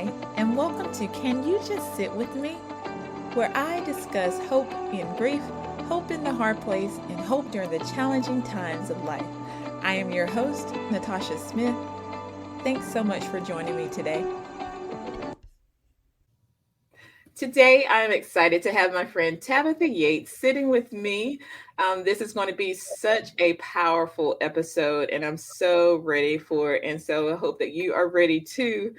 Hi, and welcome to Can You Just Sit With Me? Where I discuss hope in grief, hope in the hard place, and hope during the challenging times of life. I am your host, Natasha Smith. Thanks so much for joining me today. Today, I'm excited to have my friend Tabitha Yates sitting with me. This is going to be such a powerful episode, and I'm so ready for it. And so I hope that you are ready too.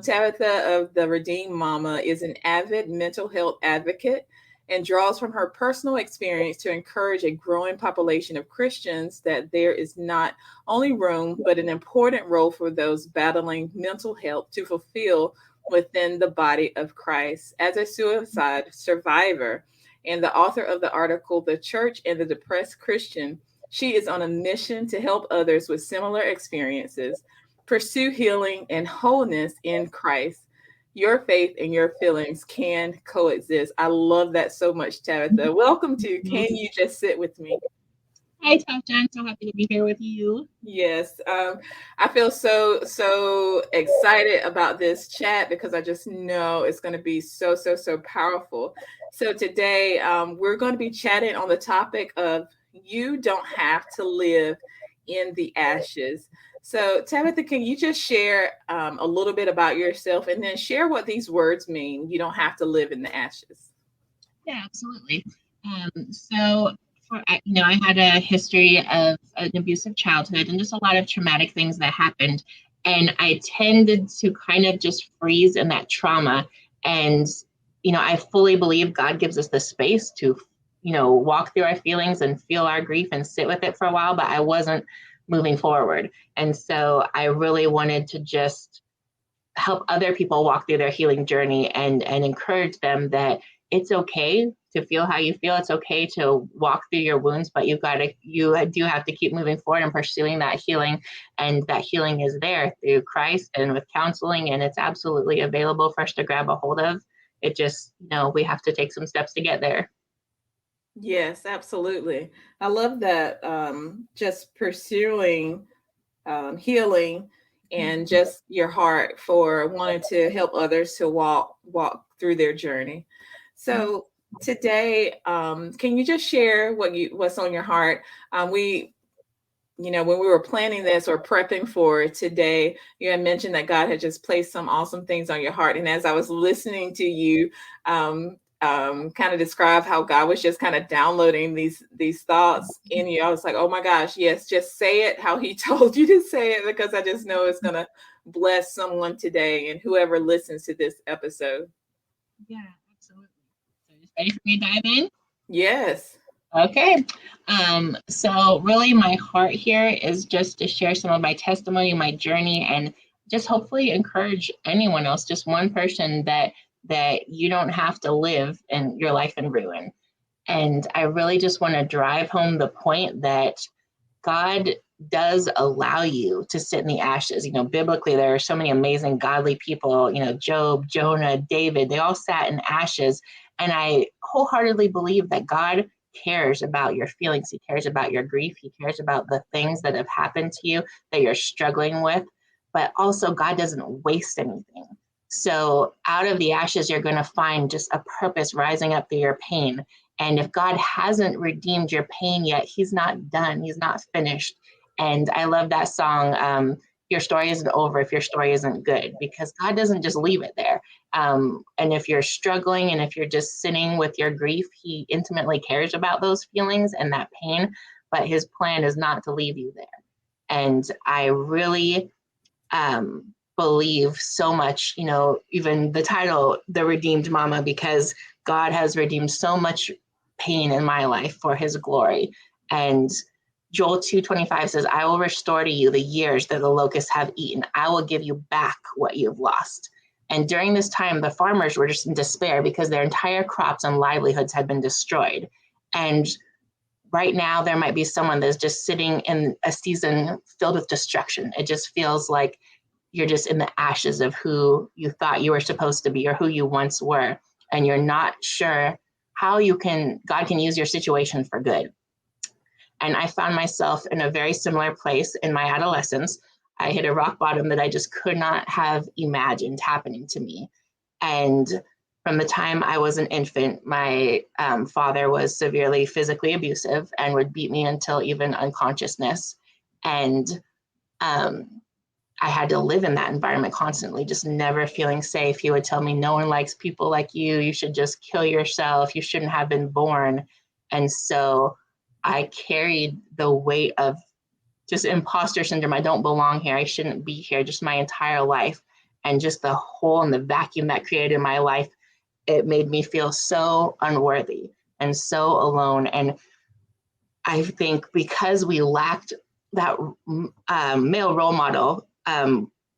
Tabitha of the Redeemed Mama is an avid mental health advocate and draws from her personal experience to encourage a growing population of Christians that there is not only room, but an important role for those battling mental health to fulfill within the body of Christ. As a suicide survivor and the author of the article, The Church and the Depressed Christian, she is on a mission to help others with similar experiences pursue healing and wholeness in Christ. Your faith and your feelings can coexist. I love that so much, Tabitha. Welcome to Can You Just Sit With Me? Hi, Tasha. I'm so happy to be here with you. Yes, I feel so excited about this chat because I just know it's going to be so powerful. So today, we're going to be chatting on the topic of you don't have to live in the ashes. So Tabitha, can you just share a little bit about yourself and then share what these words mean? You don't have to live in the ashes. Yeah, absolutely. So I had a history of an abusive childhood and just a lot of traumatic things that happened. And I tended to kind of just freeze in that trauma. And, I fully believe God gives us the space to, walk through our feelings and feel our grief and sit with it for a while, but I wasn't moving forward. And so I really wanted to just help other people walk through their healing journey and encourage them that it's okay to feel how you feel. It's okay to walk through your wounds, but you do have to keep moving forward and pursuing that healing. And that healing is there through Christ and with counseling, and it's absolutely available for us to grab a hold of. It just, we have to take some steps to get there. Yes, absolutely. I love that. Just pursuing healing and just your heart for wanting to help others to walk through their journey. So today, can you just share what's on your heart? When we were planning this or prepping for today, you had mentioned that God had just placed some awesome things on your heart. And as I was listening to you, kind of describe how God was just kind of downloading these thoughts in you, I was like, oh my gosh, yes, just say it how He told you to say it, because I just know it's going to bless someone today and whoever listens to this episode. Yeah, absolutely. So just ready for me to dive in? Yes. Okay. So really my heart here is just to share some of my testimony, my journey, and just hopefully encourage anyone else, just one person that you don't have to live in your life in ruin. And I really just want to drive home the point that God does allow you to sit in the ashes. Biblically, there are so many amazing godly people, Job, Jonah, David, they all sat in ashes. And I wholeheartedly believe that God cares about your feelings. He cares about your grief. He cares about the things that have happened to you that you're struggling with. But also, God doesn't waste anything. So out of the ashes, you're going to find just a purpose rising up through your pain. And if God hasn't redeemed your pain yet, He's not done. He's not finished. And I love that song, Your Story Isn't Over If Your Story Isn't Good, because God doesn't just leave it there. And if you're struggling and if you're just sitting with your grief, He intimately cares about those feelings and that pain, but His plan is not to leave you there. And I really believe so much, even the title, The Redeemed Mama, because God has redeemed so much pain in my life for His glory. And Joel 2:25 says, I will restore to you the years that the locusts have eaten. I will give you back what you've lost. And during this time, the farmers were just in despair because their entire crops and livelihoods had been destroyed. And right now, there might be someone that's just sitting in a season filled with destruction. It just feels like you're just in the ashes of who you thought you were supposed to be or who you once were. And you're not sure how God can use your situation for good. And I found myself in a very similar place in my adolescence. I hit a rock bottom that I just could not have imagined happening to me. And from the time I was an infant, my father was severely physically abusive and would beat me until even unconsciousness. And I had to live in that environment constantly, just never feeling safe. He would tell me, no one likes people like you. You should just kill yourself. You shouldn't have been born. And so I carried the weight of just imposter syndrome. I don't belong here. I shouldn't be here, just my entire life. And just the hole and the vacuum that created in my life, it made me feel so unworthy and so alone. And I think because we lacked that male role model,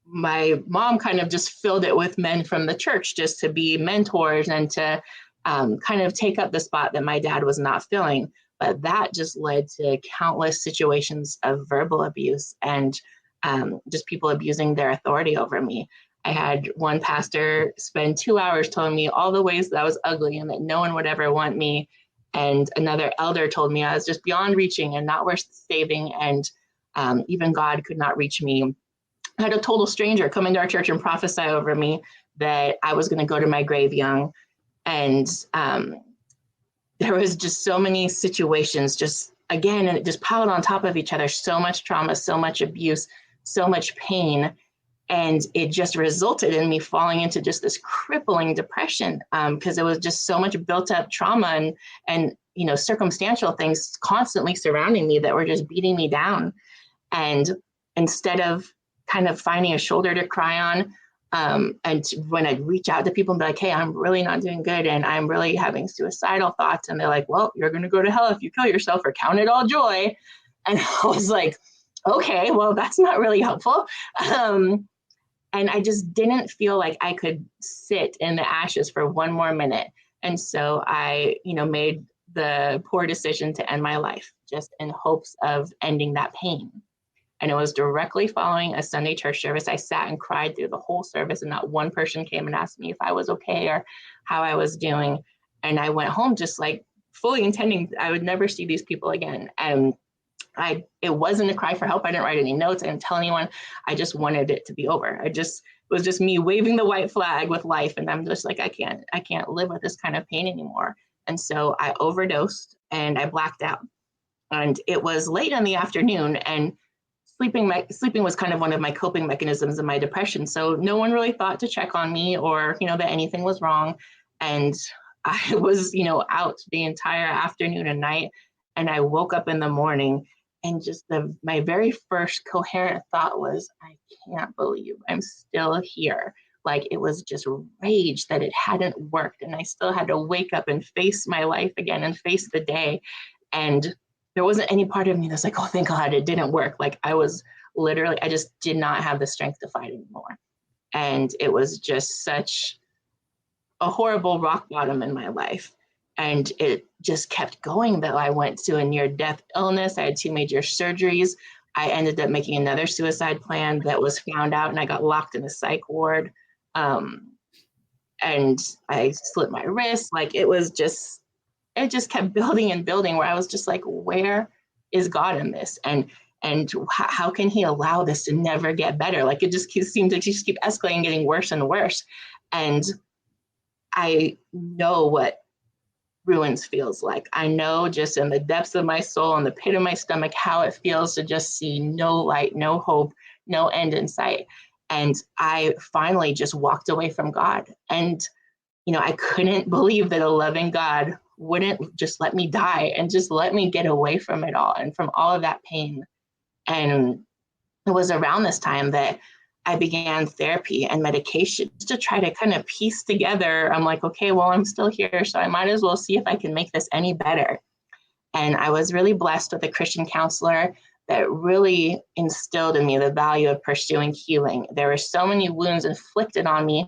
my mom kind of just filled it with men from the church just to be mentors and to kind of take up the spot that my dad was not filling. But that just led to countless situations of verbal abuse and just people abusing their authority over me. I had one pastor spend 2 hours telling me all the ways that I was ugly and that no one would ever want me. And another elder told me I was just beyond reaching and not worth saving. And even God could not reach me. I had a total stranger come into our church and prophesy over me that I was going to go to my grave young. And there was just so many situations, just again, and it just piled on top of each other, so much trauma, so much abuse, so much pain. And it just resulted in me falling into just this crippling depression because there was just so much built up trauma and circumstantial things constantly surrounding me that were just beating me down. And instead of kind of finding a shoulder to cry on, and when I'd reach out to people and be like, hey, I'm really not doing good and I'm really having suicidal thoughts. And they're like, well, you're going to go to hell if you kill yourself, or count it all joy. And I was like, okay, well, that's not really helpful. And I just didn't feel like I could sit in the ashes for one more minute. And so I, made the poor decision to end my life just in hopes of ending that pain. And it was directly following a Sunday church service. I sat and cried through the whole service, and not one person came and asked me if I was okay or how I was doing. And I went home just like fully intending I would never see these people again. And it wasn't a cry for help. I didn't write any notes. I didn't tell anyone. I just wanted it to be over. It was just me waving the white flag with life. And I'm just like, I can't live with this kind of pain anymore. And so I overdosed and I blacked out. And it was late in the afternoon, and sleeping was kind of one of my coping mechanisms in my depression. So no one really thought to check on me or, that anything was wrong. And I was, out the entire afternoon and night. And I woke up in the morning, and just my very first coherent thought was, I can't believe I'm still here. Like, it was just rage that it hadn't worked. And I still had to wake up and face my life again and face the day. And there wasn't any part of me that's like, oh, thank God it didn't work. Like, I just did not have the strength to fight anymore. And it was just such a horrible rock bottom in my life. And it just kept going, that I went to a near-death illness. I had 2 major surgeries. I ended up making another suicide plan that was found out, and I got locked in a psych ward. And I slit my wrist. Like, it just kept building and building, where I was just like, where is God in this? And how can he allow this to never get better? Like, it just seemed to just keep escalating, getting worse and worse. And I know what ruins feels like. I know just in the depths of my soul, in the pit of my stomach, how it feels to just see no light, no hope, no end in sight. And I finally just walked away from God. And, I couldn't believe that a loving God wouldn't just let me die and just let me get away from it all and from all of that pain. And it was around this time that I began therapy and medication to try to kind of piece together. I'm like, okay, well, I'm still here, so I might as well see if I can make this any better. And I was really blessed with a Christian counselor that really instilled in me the value of pursuing healing. There were so many wounds inflicted on me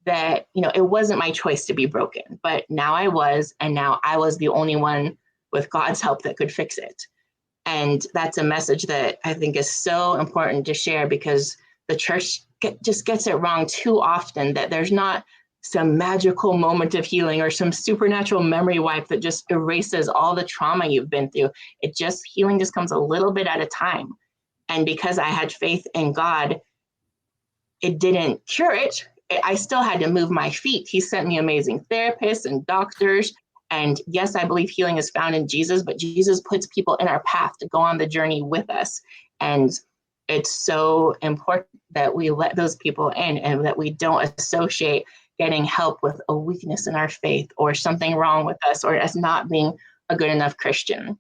that, it wasn't my choice to be broken, but now I was, and now I was the only one with God's help that could fix it. And that's a message that I think is so important to share, because the church just gets it wrong too often, that there's not some magical moment of healing or some supernatural memory wipe that just erases all the trauma you've been through. Healing just comes a little bit at a time. And because I had faith in God, it didn't cure it. I still had to move my feet. He sent me amazing therapists and doctors. And yes, I believe healing is found in Jesus, but Jesus puts people in our path to go on the journey with us. And it's so important that we let those people in and that we don't associate getting help with a weakness in our faith or something wrong with us or us not being a good enough Christian.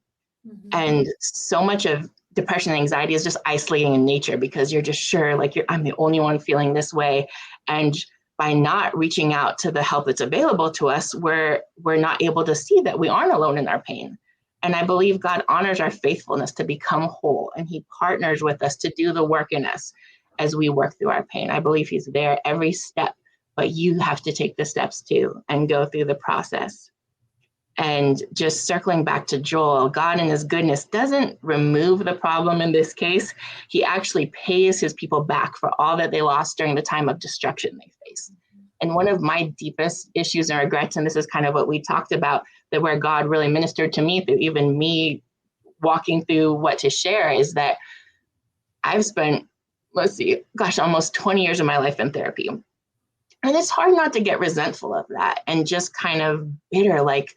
Mm-hmm. And so much of depression and anxiety is just isolating in nature because you're just sure like I'm the only one feeling this way. And by not reaching out to the help that's available to us, we're not able to see that we aren't alone in our pain. And I believe God honors our faithfulness to become whole, and he partners with us to do the work in us as we work through our pain. I believe he's there every step, but you have to take the steps too and go through the process. And just circling back to Joel, God in his goodness doesn't remove the problem in this case. He actually pays his people back for all that they lost during the time of destruction they faced. And one of my deepest issues and regrets, and this is kind of what we talked about, that where God really ministered to me through even me walking through what to share, is that I've spent, almost 20 years of my life in therapy. And it's hard not to get resentful of that and just kind of bitter, like,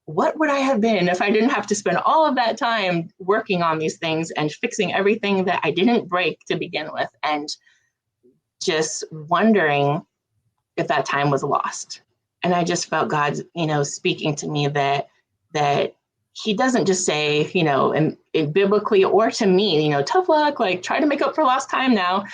what would I have been if I didn't have to spend all of that time working on these things and fixing everything that I didn't break to begin with, and just wondering if that time was lost. And I just felt God, speaking to me that he doesn't just say, in biblically or to me, tough luck, like try to make up for lost time now.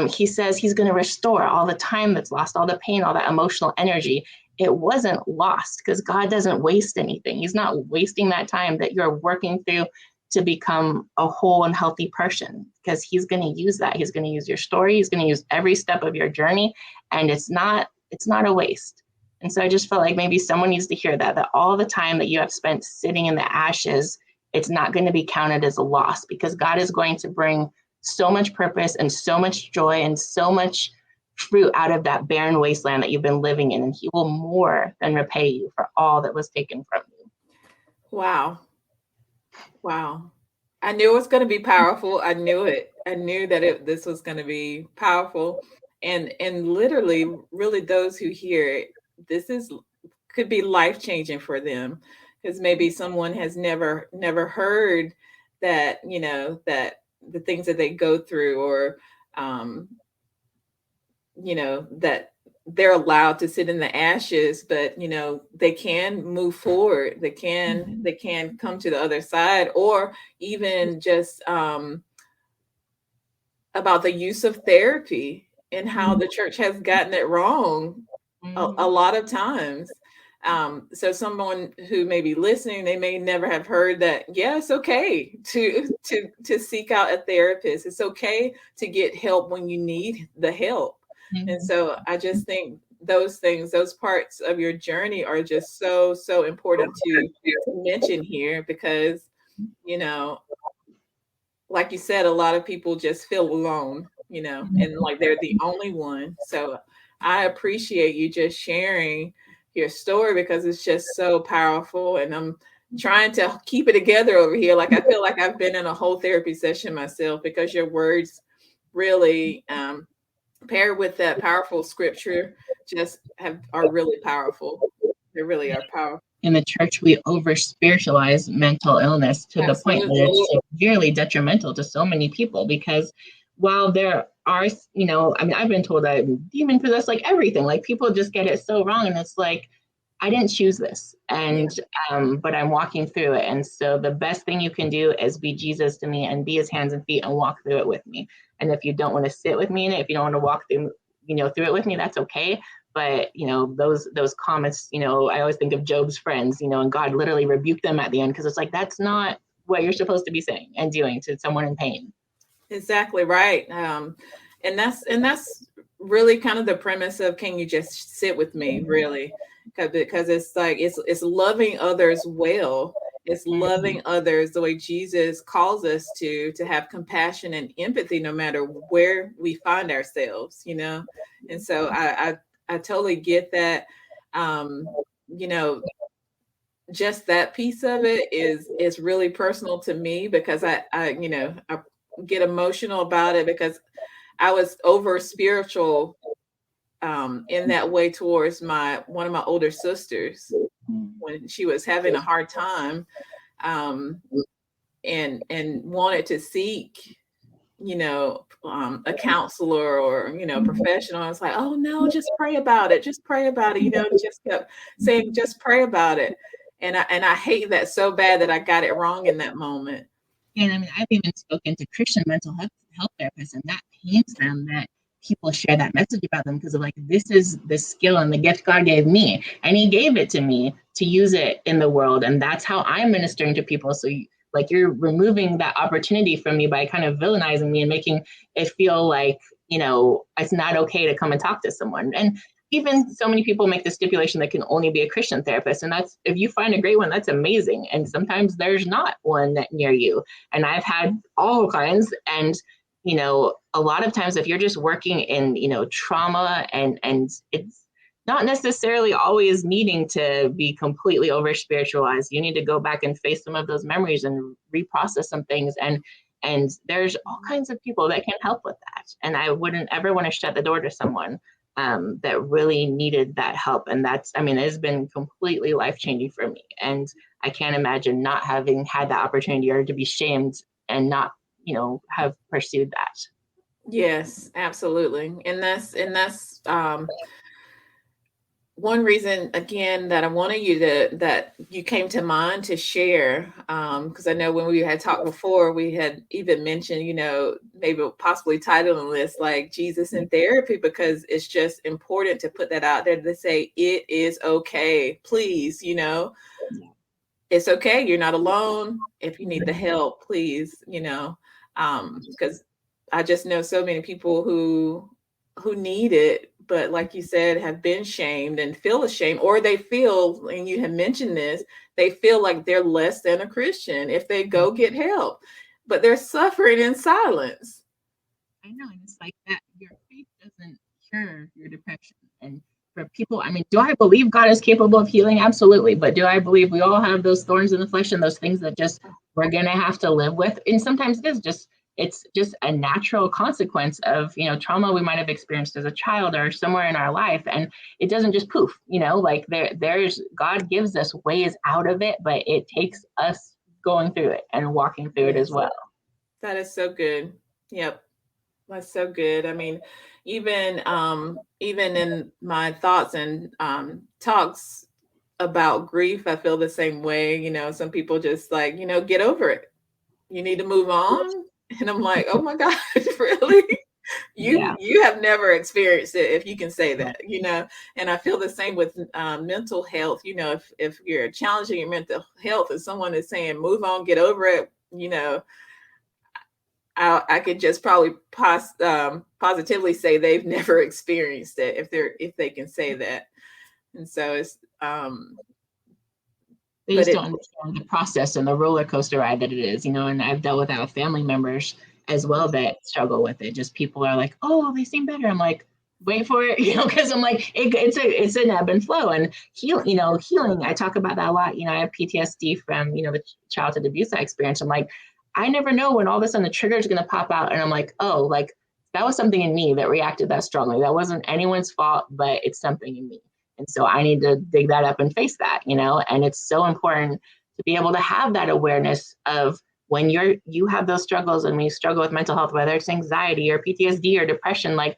He says he's going to restore all the time that's lost, all the pain, all that emotional energy. It wasn't lost because God doesn't waste anything. He's not wasting that time that you're working through to become a whole and healthy person, because he's going to use that. He's going to use your story. He's going to use every step of your journey. And it's not a waste. And so I just felt like maybe someone needs to hear that all the time that you have spent sitting in the ashes, it's not going to be counted as a loss, because God is going to bring so much purpose and so much joy and so much fruit out of that barren wasteland that you've been living in. And he will more than repay you for all that was taken from you. Wow. Wow. I knew it was going to be powerful. I knew it. I knew that this was going to be powerful. And literally, really, those who hear it, this is could be life changing for them, because maybe someone has never heard that, that the things that they go through, or um, that they're allowed to sit in the ashes, but they can move forward. They can come to the other side, or even just about the use of therapy and how the church has gotten it wrong a lot of times. So someone who may be listening, they may never have heard that. Yeah, it's okay to seek out a therapist. It's okay to get help when you need the help. And so I just think those things, those parts of your journey are just so important to mention here, because, you know, like you said, a lot of people just feel alone, and like they're the only one. So I appreciate you just sharing your story, because it's just so powerful. And I'm trying to keep it together over here. Like, I feel like I've been in a whole therapy session myself, because your words really, paired with that powerful scripture, just are really powerful. They really are powerful. In the church, we over spiritualize mental illness to the point that Absolutely. it's severely detrimental to so many people. Because while there are, I've been told I'm demon possessed, like everything, like people just get it so wrong. And it's like, I didn't choose this. And, but I'm walking through it. And so the best thing you can do is be Jesus to me and be his hands and feet and walk through it with me. And if you don't want to sit with me in it, if you don't want to walk through, through it with me, that's okay. But, those comments, I always think of Job's friends, and God literally rebuked them at the end, because it's like, that's not what you're supposed to be saying and doing to someone in pain. Exactly right. And that's really kind of the premise of Can You Just Sit With Me, really? Because it's like it's loving others well. It's loving others the way Jesus calls us to have compassion and empathy, no matter where we find ourselves. And so I totally get that. Um, you know, just that piece of it is really personal to me, because I get emotional about it because I was over spiritual in that way towards my one of my older sisters when she was having a hard time, um, and wanted to seek, a counselor or, professional. I was like, oh no, just pray about it. Just pray about it. Just kept saying, just pray about it. And I hate that so bad that I got it wrong in that moment. And I mean, I've even spoken to Christian mental health therapists, and that pains them that people share that message about them because of like, this is the skill and the gift God gave me, and He gave it to me to use it in the world, and that's how I'm ministering to people. So, you're removing that opportunity from me by kind of villainizing me and making it feel like it's not okay to come and talk to someone. And even so many people make the stipulation that can only be a Christian therapist. And that's, if you find a great one, that's amazing. And sometimes there's not one near you. And I've had all kinds. And, a lot of times if you're just working in, trauma and it's not necessarily always needing to be completely over spiritualized. You need to go back and face some of those memories and reprocess some things. And there's all kinds of people that can help with that. And I wouldn't ever want to shut the door to someone that really needed that help. And it has been completely life-changing for me. And I can't imagine not having had that opportunity or to be shamed and not, have pursued that. Yes, absolutely. And that's one reason again that I wanted that you came to mind to share, because I know when we had talked before, we had even mentioned, maybe possibly titling this like Jesus in Therapy, because it's just important to put that out there to say it is okay. Please, it's okay. You're not alone. If you need the help, please, because I just know so many people who need it, but like you said, have been shamed and feel ashamed, or they feel, and you have mentioned this, they feel like they're less than a Christian if they go get help, but they're suffering in silence. I know, and it's like that. Your faith doesn't cure your depression. And for people, do I believe God is capable of healing? Absolutely. But do I believe we all have those thorns in the flesh and those things that just we're gonna have to live with? And sometimes it's just a natural consequence of trauma we might have experienced as a child or somewhere in our life, and it doesn't just poof. There's God gives us ways out of it, but it takes us going through it and walking through it as well. That is so good. Yep. That's so good. Even in my thoughts and talks about grief, I feel the same way. Some people just like, get over it. You need to move on. And I'm like, oh my gosh, really? You have never experienced it, if you can say that, And I feel the same with mental health. If you're challenging your mental health and someone is saying, move on, get over it, I could just probably positively say they've never experienced it if they can say that. And so it's they just don't understand the process and the roller coaster ride that it is, and I've dealt with our family members as well that struggle with it. Just people are like, oh, they seem better. I'm like, wait for it, because I'm like, it's an ebb and flow. And healing, I talk about that a lot. I have PTSD from, the childhood abuse I experienced. I'm like, I never know when all of a sudden the trigger is going to pop out. And I'm like, oh, like that was something in me that reacted that strongly. That wasn't anyone's fault, but it's something in me. And so I need to dig that up and face that, and it's so important to be able to have that awareness of when you have those struggles, and when you struggle with mental health, whether it's anxiety or PTSD or depression, like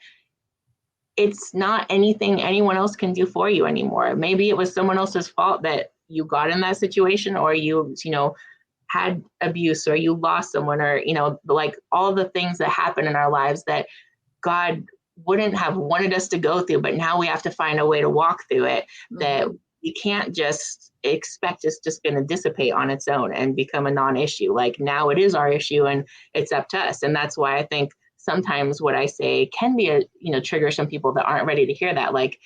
it's not anything anyone else can do for you anymore. Maybe it was someone else's fault that you got in that situation, or you had abuse, or you lost someone, or, like all the things that happen in our lives that God wouldn't have wanted us to go through, but now we have to find a way to walk through it, that you can't just expect it's just going to dissipate on its own and become a non-issue. Like now it is our issue and it's up to us. And that's why I think sometimes what I say can be trigger some people that aren't ready to hear that. Like,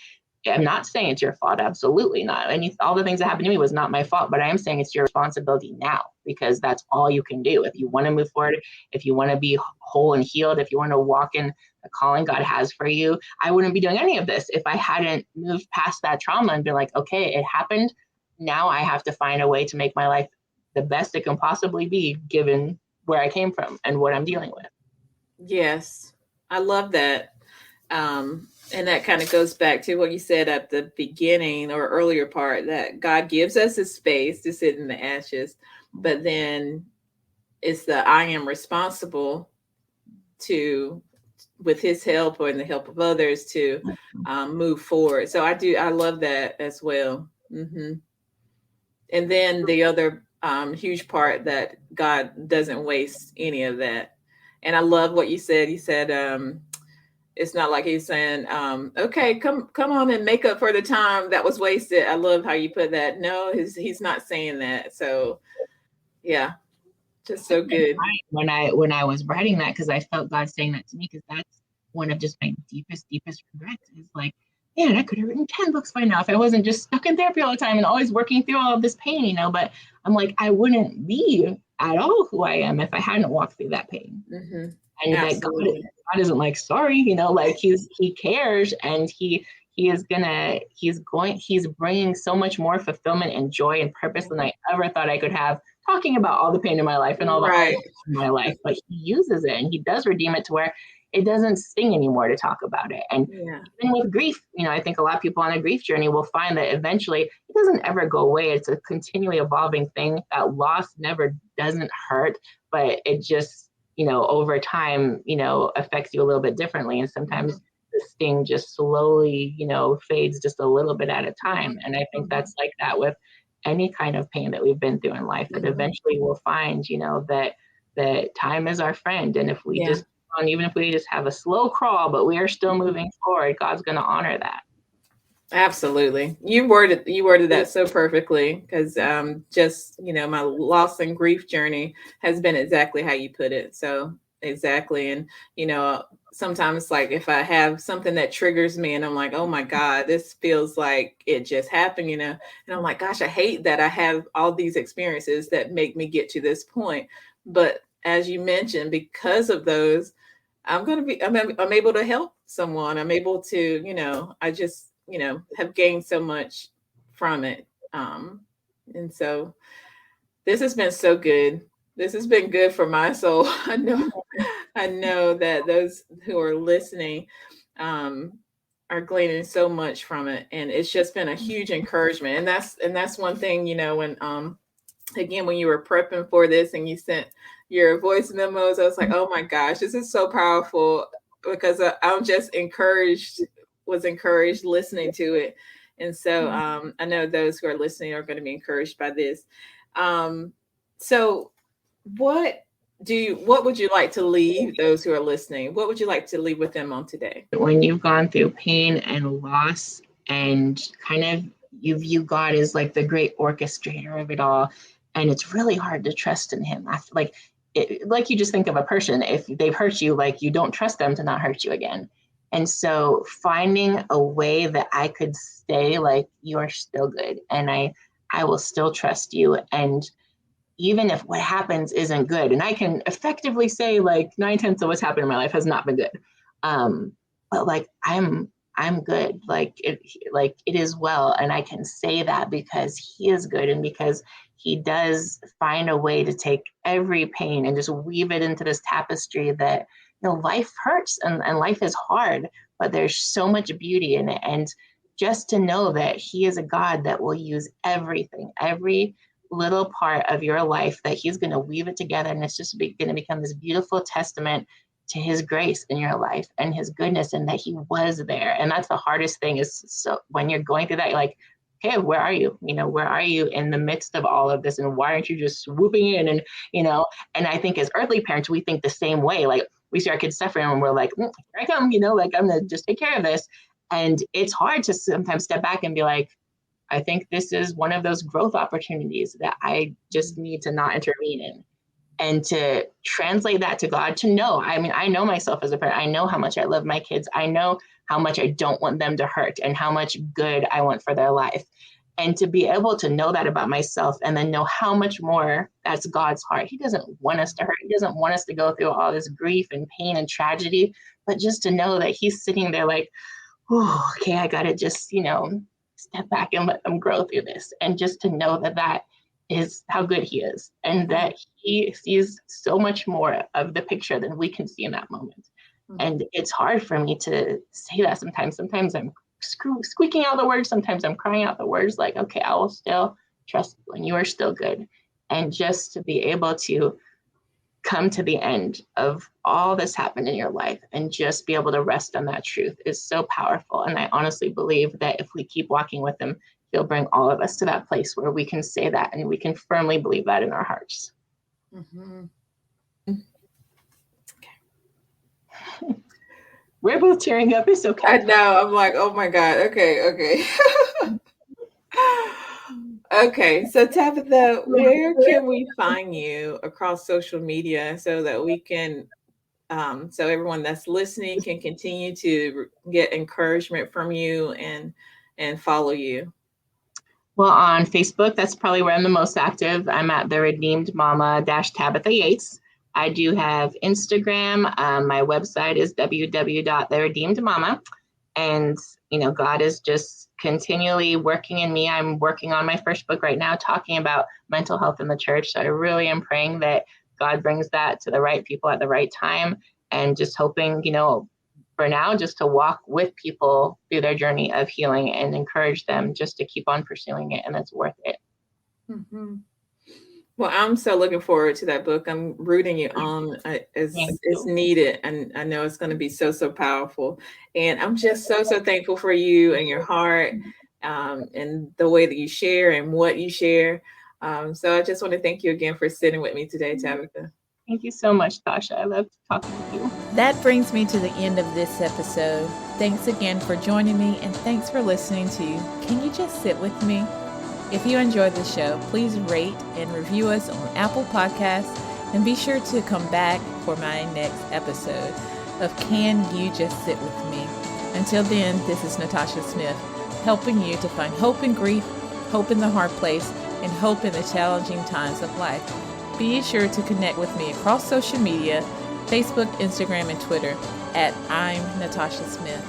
I'm not saying it's your fault. Absolutely not. All the things that happened to me was not my fault, but I am saying it's your responsibility now, because that's all you can do. If you want to move forward, if you want to be whole and healed, if you want to walk in the calling God has for you, I wouldn't be doing any of this if I hadn't moved past that trauma and been like, okay, it happened. Now I have to find a way to make my life the best it can possibly be, given where I came from and what I'm dealing with. Yes, I love that. And that kind of goes back to what you said at the beginning or earlier part, that God gives us a space to sit in the ashes, but then it's the I am responsible to, with his help or in the help of others, to move forward. So I love that as well. And then the other huge part, that God doesn't waste any of that. And I love what you said. You said, it's not like he's saying, okay, come on and make up for the time that was wasted. I love how you put that. No, he's not saying that. So yeah, just so good. When I was writing that, because I felt God saying that to me, because that's one of just my deepest regrets, is like, man, I could have written 10 books by now if I wasn't just stuck in therapy all the time and always working through all of this pain, but I'm like, I wouldn't be at all who I am if I hadn't walked through that pain. And that God isn't like, sorry, like he cares, and he's bringing so much more fulfillment and joy and purpose than I ever thought I could have, talking about all the pain in my life and all the right in my life. But he uses it, and he does redeem it to where it doesn't sting anymore to talk about it. And even with grief, I think a lot of people on a grief journey will find that eventually it doesn't ever go away. It's a continually evolving thing. That loss never doesn't hurt, but it just, over time, affects you a little bit differently. And sometimes the sting just slowly, fades just a little bit at a time. And I think that's like that with any kind of pain that we've been through in life, that eventually we'll find, that time is our friend. And if we just, even if we just have a slow crawl, but we are still moving forward, God's going to honor that. Absolutely. You worded that so perfectly, because just, my loss and grief journey has been exactly how you put it. So exactly. And, sometimes, like, if I have something that triggers me and I'm like, oh my God, this feels like it just happened, and I'm like, gosh, I hate that I have all these experiences that make me get to this point. But as you mentioned, because of those, I'm able to help someone. I'm able to, I just, have gained so much from it. And so this has been so good. This has been good for my soul. I know that those who are listening are gleaning so much from it. And it's just been a huge encouragement. And that's one thing, when again, when you were prepping for this and you sent your voice memos, I was like, oh my gosh, this is so powerful, because I'm just was encouraged listening to it. And so I know those who are listening are going to be encouraged by this. So what would you like to leave those who are listening? What would you like to leave with them on today? When you've gone through pain and loss, and kind of you view God as like the great orchestrator of it all, and it's really hard to trust in him. Like you just think of a person, if they've hurt you, like you don't trust them to not hurt you again. And so finding a way that I could stay like, you are still good, and I will still trust you. And even if what happens isn't good, and I can effectively say like 9/10 of what's happened in my life has not been good. But like I'm good, like it is well. And I can say that because he is good, and because he does find a way to take every pain and just weave it into this tapestry that, life hurts and life is hard, but there's so much beauty in it. And just to know that he is a God that will use everything, every little part of your life, that he's going to weave it together, and it's just going to become this beautiful testament to his grace in your life and his goodness, and that he was there. And that's the hardest thing, is so when you're going through that, you're like, okay, where are you? Where are you in the midst of all of this? And why aren't you just swooping in? And, and I think as earthly parents, we think the same way. Like, we see our kids suffering and we're like, here I come, like, I'm going to just take care of this. And it's hard to sometimes step back and be like, I think this is one of those growth opportunities that I just need to not intervene in. And to translate that to God, to know, I know myself as a parent. I know how much I love my kids. I know how much I don't want them to hurt, and how much good I want for their life. And to be able to know that about myself, and then know how much more that's God's heart. He doesn't want us to hurt. He doesn't want us to go through all this grief and pain and tragedy, but just to know that he's sitting there like, oh, okay, I got to just, step back and let them grow through this. And just to know that is how good he is, and that he sees so much more of the picture than we can see in that moment. And it's hard for me to say that sometimes. Sometimes I'm squeaking out the words. Sometimes I'm crying out the words like, okay, I will still trust you and you are still good. And just to be able to come to the end of all that's happened in your life and just be able to rest on that truth is so powerful. And I honestly believe that if we keep walking with him, he'll bring all of us to that place where we can say that and we can firmly believe that in our hearts. Mm-hmm. We're both tearing up. It's okay. I know. I'm like, oh my God. Okay. Okay. So Tabitha, where can we find you across social media so that we can, so everyone that's listening can continue to get encouragement from you and follow you? Well, on Facebook, that's probably where I'm the most active. I'm at the Redeemed Mama Tabitha Yates. I do have Instagram. My website is www.theredeemedmama. And, God is just continually working in me. I'm working on my first book right now, talking about mental health in the church. So I really am praying that God brings that to the right people at the right time, and just hoping, for now, just to walk with people through their journey of healing and encourage them just to keep on pursuing it, and it's worth it. Mm-hmm. Well, I'm so looking forward to that book. I'm rooting you on. It's needed, and I know it's going to be so powerful. And I'm just so thankful for you and your heart, and the way that you share and what you share. So I just want to thank you again for sitting with me today, Tabitha. Thank you so much, Tasha. I love talking with you. That brings me to the end of this episode. Thanks again for joining me, and thanks for listening to Can You Just Sit With Me? If you enjoyed the show, please rate and review us on Apple Podcasts, and be sure to come back for my next episode of Can You Just Sit With Me? Until then, this is Natasha Smith, helping you to find hope in grief, hope in the hard place, and hope in the challenging times of life. Be sure to connect with me across social media, Facebook, Instagram, and Twitter at I'm Natasha Smith.